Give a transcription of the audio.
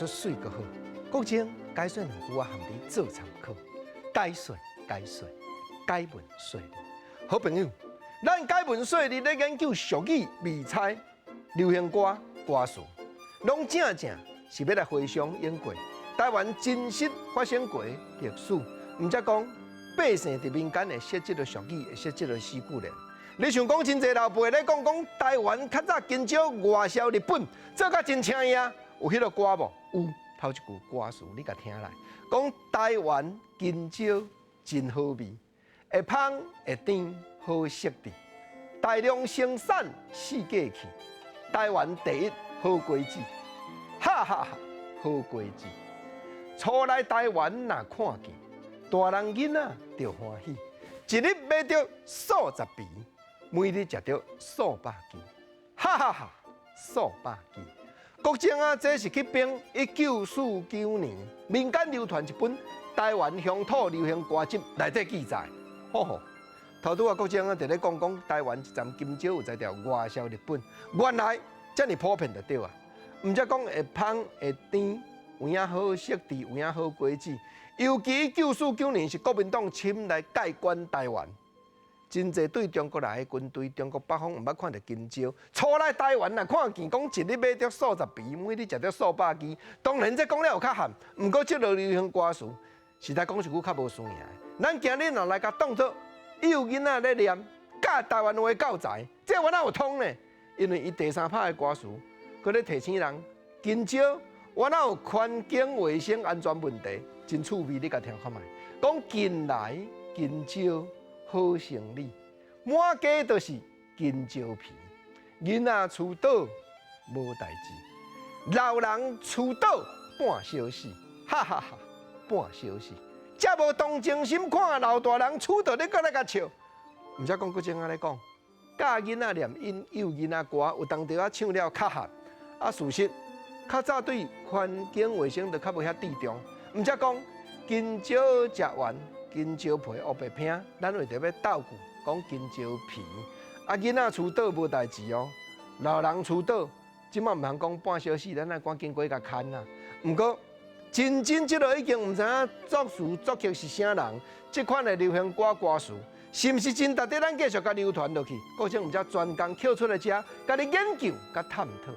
水个好。国情解说两句话含你做参考。解说，解文说理。好朋友，咱解文说理咧研究俗语、味菜、流行歌、歌词，拢正是要来回想演过台湾真实发生过的历史，毋则讲百姓伫民间会识即个俗语，会识即个诗句咧。你想讲真侪老辈咧讲台湾较早经招外销日本，做甲真请呀？有迄个歌无？有，头一句歌词你甲听来，讲台湾经招真好味，会芳会甜好食地，大量生产四界去，台湾第一好果子，哈哈哈，好果子。初来台湾若看见，大人囡仔着欢喜，一日买着数十皮，每日食着数百支，哈哈哈，数百支。国情啊，这是去编1949年民间流传一本台湾乡土流行歌集内底记载。吼，头拄啊，国情啊，伫咧讲台湾一站金蕉有在条外销日本，原来遮尔普遍就对啊。毋则讲会芳会甜，有影好食地，有影好果子。尤其1949年是国民党侵来介管台湾。真侪对中国来的军队，中国北方毋捌看到金蕉，初来台湾若看见，讲一日买着数十皮，每日食着数百支。当然，这讲了有较含，毋过这落流行歌词，实在讲一句较无输赢的。咱今日若来甲当作幼囡仔咧念，教台湾话教材，这我哪有通呢？因为伊第三拍的歌词，佮咧提醒人金蕉，我哪有环境卫生安全问题，真趣味，你甲听看觅。讲近来金蕉好生理，满街都是金蕉皮。囡仔厝倒无代志，老人厝倒半小时，哈哈哈，半小时。才无同情心看老大人厝倒咧，搁来甲笑。毋则讲国情仔咧讲，教囡仔念幼囡仔歌，有当着啊唱了较合。啊，事实较早对环境卫生就较无遐注重。毋则讲金蕉食完。金蕉皮黑白拼，咱为着要斗句讲金蕉皮。啊，囡仔厝倒无代志哦，老人厝倒，即马毋通讲半小时，咱来赶紧过甲牵啊。毋过，真即落已经毋知影作词作曲是啥人，即款的流行歌歌词，是毋是真值得咱继续甲流传落去？过程毋则专工捡出来遮，甲你研究甲探讨。